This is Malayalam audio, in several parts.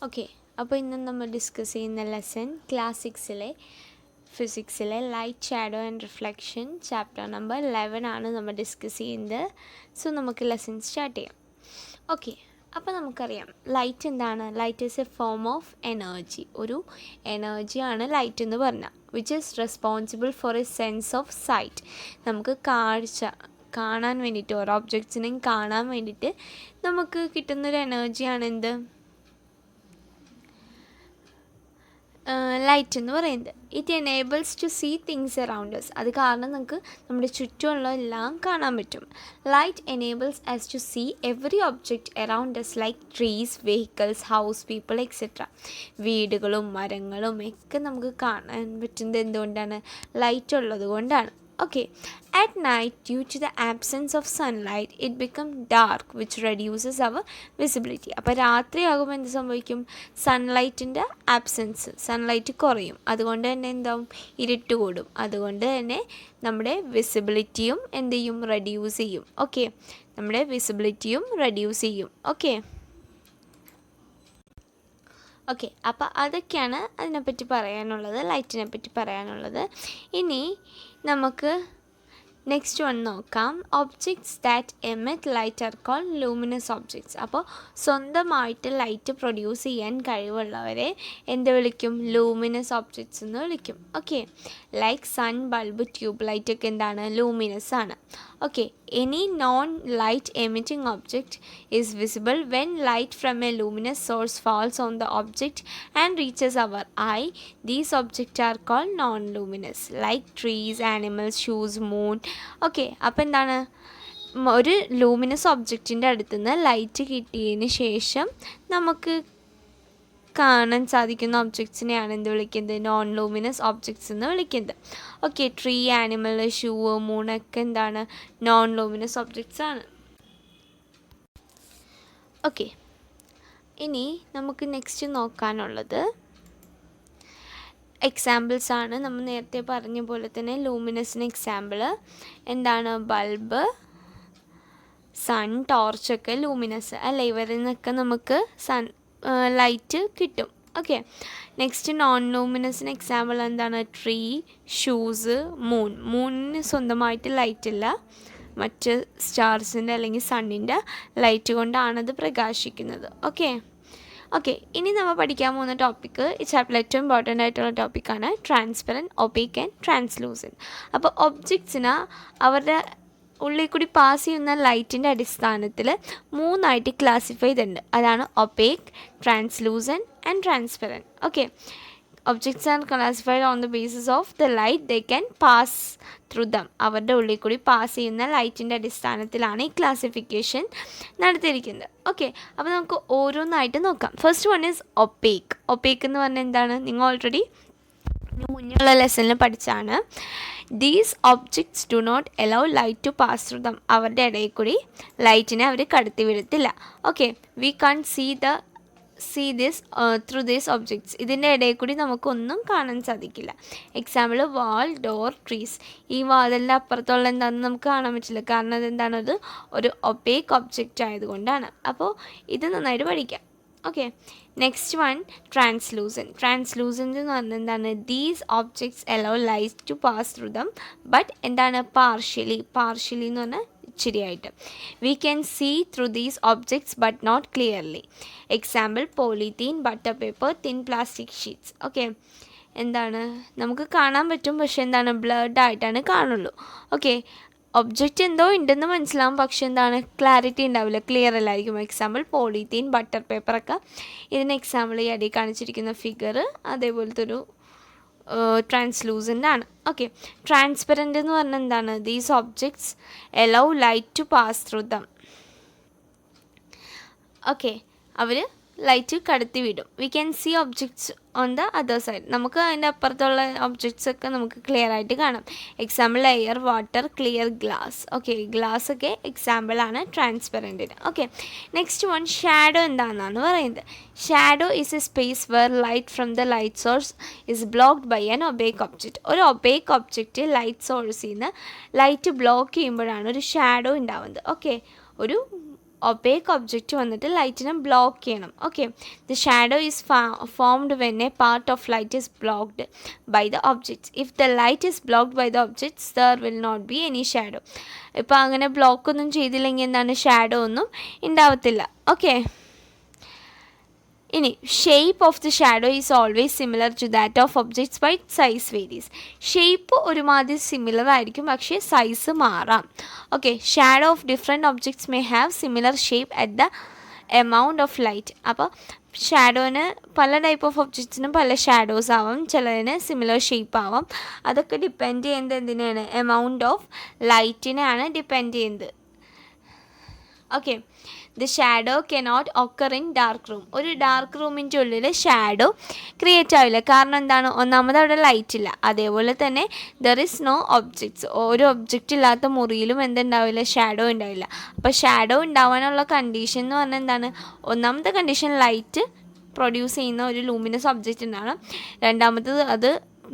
ഓക്കെ, അപ്പോൾ ഇന്ന് നമ്മൾ ഡിസ്കസ് ചെയ്യുന്ന ലെസൺ ക്ലാസ് 6-ലെ ഫിസിക്സിലെ light, shadow and reflection chapter number 11 ആണ് നമ്മൾ ഡിസ്കസ് ചെയ്യുന്നത്. സോ നമുക്ക് ലെസൺ സ്റ്റാർട്ട് ചെയ്യാം. ഓക്കെ, അപ്പോൾ നമുക്കറിയാം ലൈറ്റ് എന്താണ്. Light is a form of energy. ഒരു എനർജിയാണ് ലൈറ്റ് എന്ന് പറഞ്ഞാൽ, which is responsible for a sense of sight. നമുക്ക് കാണാൻ വേണ്ടിയിട്ട്, ഓരോ ഒബ്ജക്ട്സിനെയും കാണാൻ വേണ്ടിയിട്ട് നമുക്ക് കിട്ടുന്നൊരു എനർജിയാണ് എന്ത്, ലൈറ്റ് എന്ന് പറയുന്നത്. It enables to see things around us. അത് കാരണം നമുക്ക് നമ്മുടെ ചുറ്റുമുള്ള എല്ലാം കാണാൻ പറ്റും. Light enables us to see every object around us like trees, vehicles, house, people etcetera. വീടുകളും മരങ്ങളും ഒക്കെ നമുക്ക് കാണാൻ പറ്റുന്നത് എന്തുകൊണ്ടാണ്? ലൈറ്റ് ഉള്ളത് കൊണ്ടാണ്. Okay, at night, due to the absence of sunlight, it becomes dark, which reduces our visibility. അപ്പോൾ രാത്രിയാകുമ്പോൾ എന്ത് സംഭവിക്കും? സൺലൈറ്റിൻ്റെ ആബ്സെൻസ്, സൺലൈറ്റ് കുറയും. അതുകൊണ്ട് തന്നെ എന്താവും? ഇരുട്ട് കൂടും. അതുകൊണ്ട് തന്നെ നമ്മുടെ വിസിബിലിറ്റിയും എന്ത് ചെയ്യും? റെഡ്യൂസ് ചെയ്യും. ഓക്കെ, നമ്മുടെ വിസിബിലിറ്റിയും റെഡ്യൂസ് ചെയ്യും. ഓക്കെ, അപ്പോൾ അതൊക്കെയാണ് അതിനെപ്പറ്റി പറയാനുള്ളത്, ലൈറ്റിനെ പറ്റി പറയാനുള്ളത്. ഇനി നമുക്ക് നെക്സ്റ്റ് വൺ നോക്കാം. Objects that emit light are called luminous objects. അപ്പോൾ സ്വന്തമായിട്ട് ലൈറ്റ് പ്രൊഡ്യൂസ് ചെയ്യാൻ കഴിവുള്ളവരെ എന്ത് വിളിക്കും? ലൂമിനസ് ഒബ്ജക്ട്സ് എന്ന് വിളിക്കും. Okay, like sun, bulb, tube light ഒക്കെ എന്താണ്? ലൂമിനസ് ആണ്. Okay, any non-light emitting object is visible when light from a luminous source falls on the object and reaches our eye. These objects are called non-luminous, like trees, animals, shoes, moon. Okay, അപ്പോൾ എന്താണ്? ഒരു ലൂമിനസ് ഒബ്ജക്റ്റിൻ്റെ അടുത്തുനിന്ന് ലൈറ്റ് കിട്ടിയതിന് ശേഷം നമുക്ക് കാണാൻ സാധിക്കുന്ന ഒബ്ജക്ട്സിനെയാണ് എന്ത് വിളിക്കുന്നത്? നോൺ ലൂമിനസ് ഒബ്ജക്ട്സ് എന്ന് വിളിക്കുന്നത്. ഓക്കെ, ട്രീ, ആനിമൽ, ഷൂ, മൂണൊക്കെ എന്താണ്? നോൺ ലൂമിനസ് ഒബ്ജക്ട്സ് ആണ്. ഓക്കെ, ഇനി നമുക്ക് നെക്സ്റ്റ് നോക്കാനുള്ളത് എക്സാമ്പിൾസ് ആണ്. നമ്മൾ നേരത്തെ പറഞ്ഞ പോലെ തന്നെ ലൂമിനസിന് എക്സാമ്പിൾ എന്താണ്? ബൾബ്, സൺ, ടോർച്ചൊക്കെ ലൂമിനസ് അല്ലേ? ഇവരിൽ നിന്നൊക്കെ നമുക്ക് ലൈറ്റ് കിട്ടും. ഓക്കെ, നെക്സ്റ്റ് നോൺ ലൂമിനസിന് എക്സാമ്പിൾ എന്താണ്? Tree, shoes, moon. മൂണിന് സ്വന്തമായിട്ട് ലൈറ്റ് ഇല്ല, മറ്റ് സ്റ്റാർസിൻ്റെ അല്ലെങ്കിൽ സണ്ണിൻ്റെ ലൈറ്റ് കൊണ്ടാണത് പ്രകാശിക്കുന്നത്. ഓക്കെ, ഇനി നമ്മൾ പഠിക്കാൻ പോകുന്ന ടോപ്പിക്ക് ഈ ചാപ്റ്ററിൽ ഏറ്റവും ഇമ്പോർട്ടൻ്റ് ആയിട്ടുള്ള ടോപ്പിക്കാണ് ട്രാൻസ്പെറൻറ്റ്, ഒപേക്ക് ആൻഡ് ട്രാൻസ്ലൂസൻറ്റ്. അപ്പോൾ ഒബ്ജക്ട്സിന് അവരുടെ ഉള്ളിൽ കൂടി പാസ് ചെയ്യുന്ന ലൈറ്റിൻ്റെ അടിസ്ഥാനത്തിൽ 3ആയിട്ട് ക്ലാസിഫൈ ചെയ്തിട്ടുണ്ട്. അതാണ് ഒപേക്ക്, translucent and transparent. Okay, objects R classified on the basis of the light they can pass through them. അവരുടെ ഉള്ളിൽ കൂടി പാസ് ചെയ്യുന്ന ലൈറ്റിൻ്റെ അടിസ്ഥാനത്തിലാണ് ഈ ക്ലാസിഫിക്കേഷൻ നടത്തിയിരിക്കുന്നത്. ഓക്കെ, അപ്പോൾ നമുക്ക് ഓരോന്നായിട്ട് നോക്കാം. First one is opaque. Opaque എന്ന് പറഞ്ഞാൽ എന്താണ്? നിങ്ങൾ ഓൾറെഡി മുന്നുള്ള ലെസണിൽ പഠിച്ചാണ്. These objects do not allow light to pass through them. അവരുടെ ഇടയിൽ കൂടി ലൈറ്റിനെ അവർ കടത്തി വിടത്തില്ല. Okay, we can't see this through these objects. ഇതിൻ്റെ ഇടയിൽ കൂടി നമുക്കൊന്നും കാണാൻ സാധിക്കില്ല. Example wall, door, trees. ഈ വാതിലിൻ്റെ അപ്പുറത്തുള്ള എന്താണെന്ന് നമുക്ക് കാണാൻ പറ്റില്ല, കാരണം അതെന്താണ്? അത് ഒരു ഒപേക്ക് ഒബ്ജക്റ്റ് ആയതുകൊണ്ടാണ്. അപ്പോൾ ഇത് നന്നായിട്ട് പഠിക്കാം. Okay, next one translucent. Translucent എന്ന് പറഞ്ഞാൽ എന്താണ്? These objects allow light to pass through them, but എന്താണ്? പാർഷ്യലി എന്ന് പറഞ്ഞാൽ ഇച്ചിരിയായിട്ട്. We can see through these objects but not clearly. Example polythene, butter paper, thin plastic sheets. Okay, എന്താണ്? നമുക്ക് കാണാൻ പറ്റും, പക്ഷെ എന്താണ്? ബ്ലർഡ് ആയിട്ടാണ് കാണുള്ളൂ. ഓക്കെ, ഒബ്ജക്റ്റ് എന്തോ ഉണ്ടെന്ന് മനസ്സിലാവും, പക്ഷെ എന്താണ്? ക്ലാരിറ്റി ഉണ്ടാവില്ല, ക്ലിയർ അല്ലായിരിക്കും. എക്സാമ്പിൾ പോളിത്തീൻ, ബട്ടർ പേപ്പറൊക്കെ ഇതിന് എക്സാമ്പിൾ ഈ അടി കാണിച്ചിരിക്കുന്ന ഫിഗർ അതേപോലത്തെ ഒരു ട്രാൻസ്ലൂസൻ്റ് ആണ്. ഓക്കെ, ട്രാൻസ്പെറൻറ്റ് എന്ന് പറഞ്ഞാൽ എന്താണ്? These objects allow light to pass through them. Okay, അവർ ലൈറ്റ് കടത്തി വിടും. We can see objects on the other side. നമുക്ക് അതിൻ്റെ അപ്പുറത്തുള്ള ഒബ്ജക്ട്സ് ഒക്കെ നമുക്ക് ക്ലിയർ ആയിട്ട് കാണാം. Example air, water, clear glass. Okay, glass ഒക്കെ എക്സാമ്പിളാണ് ട്രാൻസ്പെറൻറ്റിന്. ഓക്കെ, നെക്സ്റ്റ് വൺ ഷാഡോ എന്താണെന്നാണ് പറയുന്നത്. Shadow is a space where light from the light source is blocked by an opaque object. ഒരു ഒബേക്ക് ഒബ്ജക്റ്റ് ലൈറ്റ് സോഴ്സിൽ നിന്ന് ലൈറ്റ് ബ്ലോക്ക് ചെയ്യുമ്പോഴാണ് ഒരു ഷാഡോ ഉണ്ടാവുന്നത്. ഓക്കെ, ഒരു ഒബേക്ക് ഒബ്ജക്റ്റ് വന്നിട്ട് ലൈറ്റിനെ ബ്ലോക്ക് ചെയ്യണം. Okay, the shadow is formed when a part of light is blocked by the objects. If the light is blocked by the objects there will not be any shadow. ഇപ്പോൾ അങ്ങനെ ബ്ലോക്കൊന്നും ചെയ്തില്ലെങ്കിൽ എന്താണ്, ഷാഡോ ഒന്നും ഉണ്ടാവത്തില്ല. ഓക്കെ, ഇനി shape of the shadow is always similar to that of objects by size varies. Shape ഒരുമാതിരി സിമിലർ ആയിരിക്കും, പക്ഷേ സൈസ് മാറാം. Okay, shadow of different objects may have similar shape at the amount of light. അപ്പോൾ ഷാഡോന് പല ടൈപ്പ് ഓഫ് ഒബ്ജക്ട്സിനും പല ഷാഡോസ് ആവാം, ചിലതിന് സിമിലർ ഷേപ്പ് ആവാം. അതൊക്കെ ഡിപ്പെൻഡ് ചെയ്യുന്നത് എന്തിനാണ്, എമൗണ്ട് ഓഫ് ലൈറ്റിനെയാണ് ഡിപ്പെൻഡ് ചെയ്യുന്നത്. Okay, the shadow cannot occur in dark room. ഒരു ഡാർക്ക് റൂമിൻ്റെ ഉള്ളിൽ ഷാഡോ ക്രിയേറ്റ് ആവില്ല. കാരണം എന്താണ്, ഒന്നാമത് അവിടെ ലൈറ്റ് ഇല്ല. അതേപോലെ തന്നെ ദർ ഇസ് നോ ഒബ്ജക്ട്സ്. ഒരു ഒബ്ജക്റ്റ് ഇല്ലാത്ത മുറിയിലും എന്തുണ്ടാവില്ല, ഷാഡോ ഉണ്ടാവില്ല. അപ്പോൾ ഷാഡോ ഉണ്ടാവാനുള്ള കണ്ടീഷൻ എന്ന് പറഞ്ഞാൽ എന്താണ്, ഒന്നാമത്തെ കണ്ടീഷൻ ലൈറ്റ് പ്രൊഡ്യൂസ് ചെയ്യുന്ന ഒരു ലൂമിനസ് ഒബ്ജക്റ്റ് ഉണ്ടാവണം. രണ്ടാമത്തത് അത്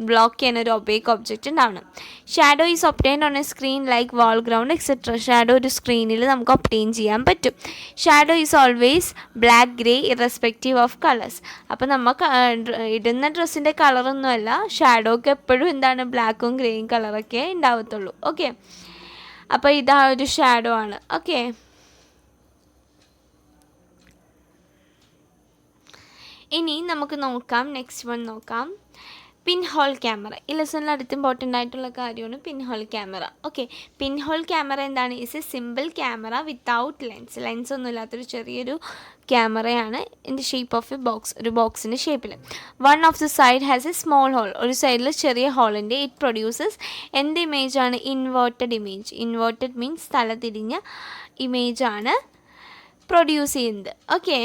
ബ്ലോക്ക് ചെയ്യുന്ന ഒരു ഒബേക്ക് ഒബ്ജക്റ്റ് ഉണ്ടാവണം. Shadow is obtained on A screen like wall ground etcetera. Shadow ഒരു സ്ക്രീനിൽ നമുക്ക് ഒപ്റ്റെയിൻ ചെയ്യാൻ പറ്റും. Shadow is always black, grey irrespective of colours. അപ്പോൾ നമുക്ക് ഇടുന്ന ഡ്രസ്സിൻ്റെ കളറൊന്നുമല്ല, ഷാഡോക്ക് എപ്പോഴും എന്താണ്, ബ്ലാക്കും ഗ്രേയും കളറൊക്കെ ഉണ്ടാവത്തുള്ളൂ. ഓക്കെ, അപ്പോൾ ഇതാ ഒരു ഷാഡോ ആണ്. ഓക്കെ, ഇനി നമുക്ക് നോക്കാം, നെക്സ്റ്റ് വൺ നോക്കാം, പിൻ ഹോൾ ക്യാമറ. ഈ ലെസണിൽ അടുത്ത് ഇമ്പോർട്ടൻ്റ് ആയിട്ടുള്ള കാര്യമാണ് pinhole camera. Okay, pinhole camera എന്താണ്, is a simple camera without lens. Lens ഒന്നും ഇല്ലാത്തൊരു ചെറിയൊരു ക്യാമറയാണ്. In the shape of a box, ഒരു ബോക്സിൻ്റെ ഷേപ്പിൽ. One of the side has a small hole. ഒരു സൈഡിൽ ചെറിയ ഹോളിൻ്റെ. ഇറ്റ് പ്രൊഡ്യൂസസ് എന്ത് ഇമേജാണ്, ഇൻവേർട്ടഡ് ഇമേജ്. ഇൻവേർട്ടഡ് മീൻസ് തലതിരിഞ്ഞ ഇമേജാണ് പ്രൊഡ്യൂസ് ചെയ്യുന്നത്. Okay,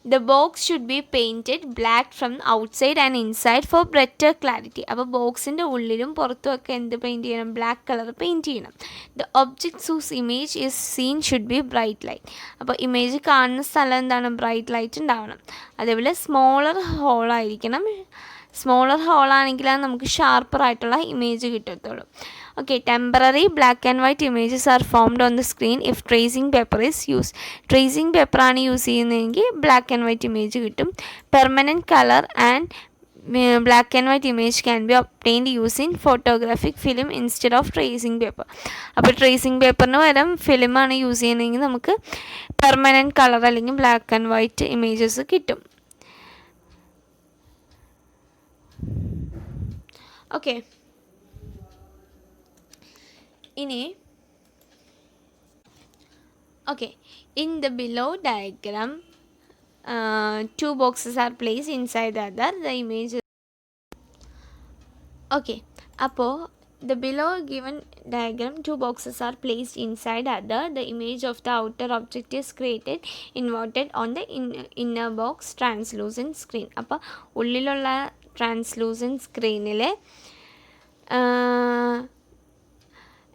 the box should be painted black from outside and inside for better clarity. അപ്പോൾ ബോക്സിൻ്റെ ഉള്ളിലും പുറത്തുമൊക്കെ എന്ത് പെയിൻറ്റ് ചെയ്യണം, ബ്ലാക്ക് കളർ പെയിൻറ്റ് ചെയ്യണം. the objects whose image is seen should be bright light. അപ്പോൾ ഇമേജ് കാണുന്ന സ്ഥലം എന്താണ്, ബ്രൈറ്റ് ലൈറ്റ് ഉണ്ടാവണം. അതേപോലെ സ്മോളർ ഹോളായിരിക്കണം. സ്മോളർ ഹോളാണെങ്കിലാണ് നമുക്ക് ഷാർപ്പറായിട്ടുള്ള ഇമേജ് കിട്ടത്തുള്ളൂ. Okay, temporary black and white images are formed on the screen if tracing paper is use. Tracing പേപ്പറാണ് യൂസ് ചെയ്യുന്നതെങ്കിൽ ബ്ലാക്ക് ആൻഡ് വൈറ്റ് ഇമേജ് കിട്ടും. Permanent colour and black and white image can be obtained using photographic film instead of tracing paper. അപ്പോൾ ട്രേസിംഗ് പേപ്പറിന് പകരം ഫിലിമാണ് യൂസ് ചെയ്യുന്നതെങ്കിൽ നമുക്ക് പെർമനൻറ്റ് കളർ അല്ലെങ്കിൽ ബ്ലാക്ക് ആൻഡ് വൈറ്റ് ഇമേജസ് കിട്ടും. ഓക്കെ, ഇനി okay, in the below diagram two boxes are placed inside the other. The image. Okay, അപ്പോൾ the below given diagram, two boxes are placed inside other. The image of the outer object is created inverted on the inner box translucent screen. അപ്പോൾ ഉള്ളിലുള്ള ട്രാൻസ്ലൂസൻറ്റ് സ്ക്രീനിൽ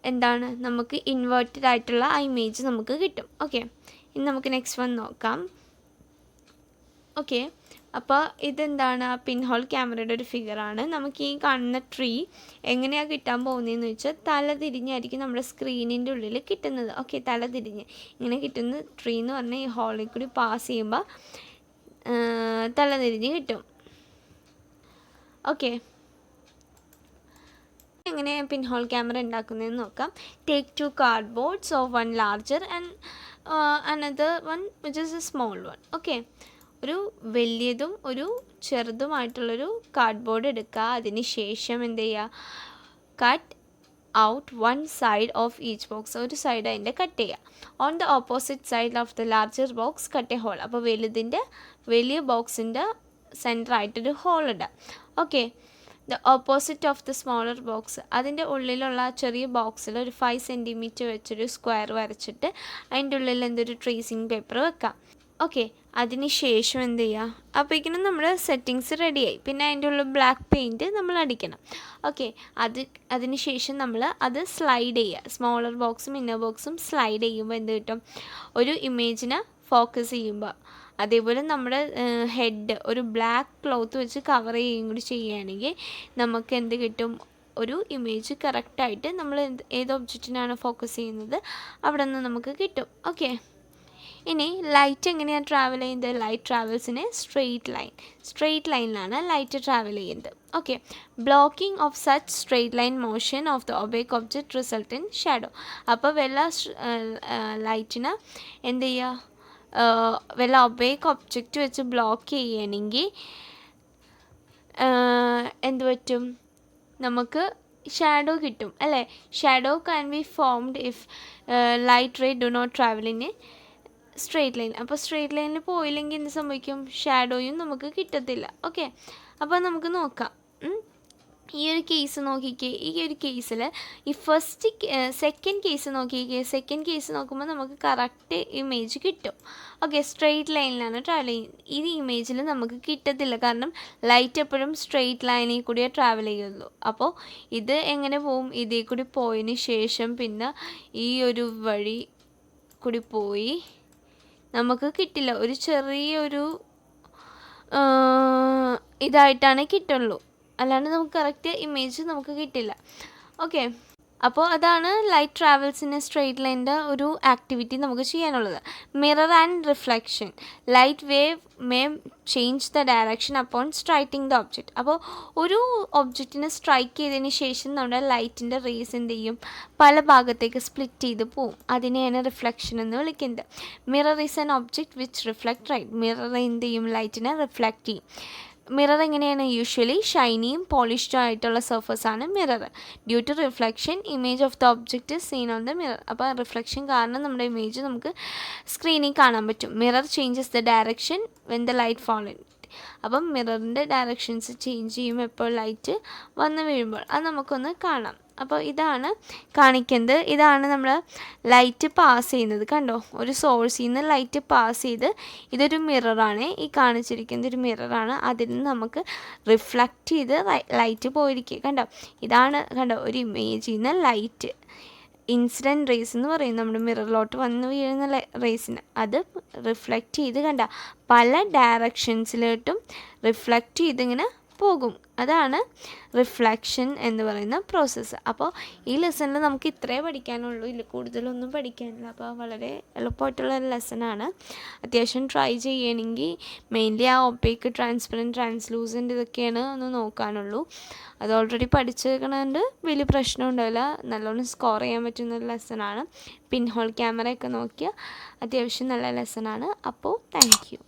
എന്താണ്, നമുക്ക് ഇൻവേർട്ടഡ് ആയിട്ടുള്ള ആ ഇമേജ് നമുക്ക് കിട്ടും. ഓക്കെ, ഇനി നമുക്ക് നെക്സ്റ്റ് വൺ നോക്കാം. ഓക്കെ, അപ്പോൾ ഇതെന്താണ്, പിൻ ഹോൾ ക്യാമറയുടെ ഒരു ഫിഗറാണ്. നമുക്ക് ഈ കാണുന്ന ട്രീ എങ്ങനെയാണ് കിട്ടാൻ പോകുന്നതെന്ന് വെച്ചാൽ തല തിരിഞ്ഞായിരിക്കും നമ്മുടെ സ്ക്രീനിൻ്റെ ഉള്ളിൽ കിട്ടുന്നത്. ഓക്കെ, തല തിരിഞ്ഞ് ഇങ്ങനെ കിട്ടുന്ന ട്രീ എന്ന് പറഞ്ഞാൽ ഈ ഹോളിൽ കൂടി പാസ് ചെയ്യുമ്പോൾ തല തിരിഞ്ഞ് കിട്ടും. ഓക്കെ, എങ്ങനെ പിൻ ഹോൾ ക്യാമറ ഉണ്ടാക്കുന്നതെന്ന് നോക്കാം. Take 2 cardboards of one larger and another one which is a small one. Okay, ഒരു വലിയതും ഒരു ചെറുതുമായിട്ടുള്ളൊരു കാർഡ്ബോർഡ് എടുക്കുക. അതിന് ശേഷം എന്ത് ചെയ്യുക, cut out one side of each box. ഒരു സൈഡ് അതിൻ്റെ കട്ട് ചെയ്യുക. On the opposite side of the larger box cut a hole. അപ്പോൾ വലിയ ബോക്സിൻ്റെ സെൻറ്ററായിട്ടൊരു ഹോൾ ഇടുക. Okay, the opposite of the smaller box, അതിൻ്റെ ഉള്ളിലുള്ള ചെറിയ ബോക്സിൽ ഒരു 5 cm വെച്ചൊരു സ്ക്വയർ വരച്ചിട്ട് അതിൻ്റെ ഉള്ളിൽ എന്തൊരു ട്രേസിങ് പേപ്പർ വെക്കാം. ഓക്കെ, അതിന് ശേഷം എന്ത് ചെയ്യുക, അപ്പോഴേക്കിനും നമ്മുടെ സെറ്റിങ്സ് റെഡിയായി. പിന്നെ അതിൻ്റെ ഉള്ളിൽ ബ്ലാക്ക് പെയിൻറ്റ് നമ്മൾ അടിക്കണം. ഓക്കെ, അതിന് ശേഷം നമ്മൾ അത് സ്ലൈഡ് ചെയ്യുക. സ്മോളർ ബോക്സും ഇന്നർ ബോക്സും സ്ലൈഡ് ചെയ്യുമ്പോൾ എന്ത് കിട്ടും, ഒരു ഇമേജിനെ ഫോക്കസ് ചെയ്യുമ്പോൾ. അതേപോലെ നമ്മുടെ ഹെഡ് ഒരു ബ്ലാക്ക് ക്ലോത്ത് വെച്ച് കവർ ചെയ്യുകയും കൂടി ചെയ്യുകയാണെങ്കിൽ നമുക്ക് എന്ത് കിട്ടും, ഒരു ഇമേജ് കറക്റ്റായിട്ട് നമ്മൾ ഏത് ഒബ്ജക്റ്റിനാണ് ഫോക്കസ് ചെയ്യുന്നത് അവിടെ നിന്ന് നമുക്ക് കിട്ടും. ഓക്കെ, ഇനി ലൈറ്റ് എങ്ങനെയാണ് ട്രാവൽ ചെയ്യുന്നത്? Light travels in a straight ലൈനിലാണ് ലൈറ്റ് ട്രാവൽ ചെയ്യുന്നത്. Okay, blocking of such straight line motion of the opaque object result in shadow. അപ്പോൾ വല്ല ലൈറ്റിന് എന്ത് ചെയ്യുക, വല്ല ഒബേക്ക് ഒബ്ജക്റ്റ് വെച്ച് ബ്ലോക്ക് ചെയ്യണമെങ്കിൽ എന്ത് പറ്റും, നമുക്ക് ഷാഡോ കിട്ടും അല്ലേ. Shadow can be formed if light ray do not travel in a straight line. അപ്പോൾ സ്ട്രെയിറ്റ് ലൈനിൽ പോയില്ലെങ്കിൽ എന്ത് സംഭവിക്കും? ഷാഡോയും നമുക്ക് കിട്ടത്തില്ല. ഓക്കെ, അപ്പോൾ നമുക്ക് നോക്കാം. ഈ ഒരു കേസ് നോക്കിക്കേ. ഈ ഒരു കേസിൽ ഈ സെക്കൻഡ് കേസ് നോക്കിക്കേ. സെക്കൻഡ് കേസ് നോക്കുമ്പോൾ നമുക്ക് കറക്റ്റ് ഇമേജ് കിട്ടും. ഓക്കെ, സ്ട്രെയിറ്റ് ലൈനിലാണ് ട്രാവൽ ചെയ്യുന്നത്. ഈ ഇമേജിൽ നമുക്ക് കിട്ടത്തില്ല, കാരണം ലൈറ്റ് എപ്പോഴും സ്ട്രെയിറ്റ് ലൈനിൽ കൂടിയേ ട്രാവൽ ചെയ്യുള്ളൂ. അപ്പോൾ ഇത് എങ്ങനെ പോവും? ഇതിൽ കൂടി പോയതിന് ശേഷം പിന്നെ ഈ ഒരു വഴി കൂടി പോയി നമുക്ക് കിട്ടില്ല. ഒരു ചെറിയൊരു ഇതായിട്ടാണ് കിട്ടുള്ളൂ, അല്ലാണ്ട് നമുക്ക് കറക്റ്റ് ഇമേജ് നമുക്ക് കിട്ടില്ല. ഓക്കെ, അപ്പോൾ അതാണ് light travels in a straight ലൈൻ്റെ ഒരു ആക്ടിവിറ്റി നമുക്ക് ചെയ്യാനുള്ളത്. Mirror and reflection. Light wave may change the direction upon striking the object. അപ്പോൾ ഒരു ഒബ്ജക്റ്റിനെ സ്ട്രൈക്ക് ചെയ്തതിന് ശേഷം നമ്മുടെ ലൈറ്റിൻ്റെ റേസ് എന്ത് ചെയ്യും? പല ഭാഗത്തേക്ക് സ്പ്ലിറ്റ് ചെയ്ത് പോവും. അതിനെയാണ് റിഫ്ലക്ഷൻ എന്ന് വിളിക്കുന്നത്. Mirror is an object which reflect light. Mirror എന്ത് ചെയ്യും? ലൈറ്റിനെ റിഫ്ലക്റ്റ് ചെയ്യും. മിറർ എങ്ങനെയാണ്? യൂഷ്വലി ഷൈനിയും പോളിഷ്ഡ് ആയിട്ടുള്ള സർഫസാണ് mirror. Due to reflection image of the object seen on the mirror. അപ്പോൾ റിഫ്ലക്ഷൻ കാരണം നമ്മുടെ ഇമേജ് നമുക്ക് സ്ക്രീനിൽ കാണാൻ പറ്റും. Mirror changes the direction when the light fall in. അപ്പം മിററിൻ്റെ ഡയറക്ഷൻസ് ചേഞ്ച് ചെയ്യും എപ്പോൾ ലൈറ്റ് വന്ന് വീഴുമ്പോൾ. അത് നമുക്കൊന്ന് കാണാം. അപ്പോൾ ഇതാണ് കാണിക്കുന്നത്. ഇതാണ് നമ്മൾ ലൈറ്റ് പാസ് ചെയ്യുന്നത്. കണ്ടോ, ഒരു സോഴ്സിൽ നിന്ന് ലൈറ്റ് പാസ് ചെയ്ത്, ഇതൊരു മിററാണ്, ഈ കാണിച്ചിരിക്കുന്നത് ഒരു മിററാണ്. അതിൽ നിന്ന് നമുക്ക് റിഫ്ലക്റ്റ് ചെയ്ത് ലൈറ്റ് പോയിരിക്കുക. കണ്ടോ, ഇതാണ് കണ്ടോ ഒരു ഇമേജിൽ നിന്ന് ലൈറ്റ് ഇൻസിഡൻറ്റ് റേസ് എന്ന് പറയും, നമ്മുടെ മിററിലോട്ട് വന്ന് വീഴുന്ന റേസിന്. അത് റിഫ്ലക്റ്റ് ചെയ്ത് കണ്ട പല ഡയറക്ഷൻസിലോട്ടും റിഫ്ലക്റ്റ് ചെയ്തിങ്ങനെ പോകും. അതാണ് റിഫ്ലക്ഷൻ എന്ന് പറയുന്ന പ്രോസസ്സ്. അപ്പോൾ ഈ ലെസണിൽ നമുക്ക് ഇത്രേ പഠിക്കാനുള്ളൂ, ഇല്ല കൂടുതലൊന്നും പഠിക്കാനില്ല. അപ്പോൾ വളരെ എളുപ്പമായിട്ടുള്ള ഒരു ലെസണാണ്. അത്യാവശ്യം ട്രൈ ചെയ്യണമെങ്കിൽ മെയിൻലി ആ ഒപ്പേക്ക്, ട്രാൻസ്പെറൻറ്റ്, ട്രാൻസ്ലൂസൻ്റ് ഇതൊക്കെയാണ് ഒന്ന് നോക്കാനുള്ളൂ. അത് ഓൾറെഡി പഠിച്ചേക്കണതുകൊണ്ട് വലിയ പ്രശ്നം ഉണ്ടാവില്ല. നല്ലോണം സ്കോർ ചെയ്യാൻ പറ്റുന്ന ഒരു ലെസണാണ്. പിൻ ഹോൾ ക്യാമറയൊക്കെ നോക്കിയാൽ അത്യാവശ്യം നല്ല ലെസണാണ്. അപ്പോൾ താങ്ക് യു.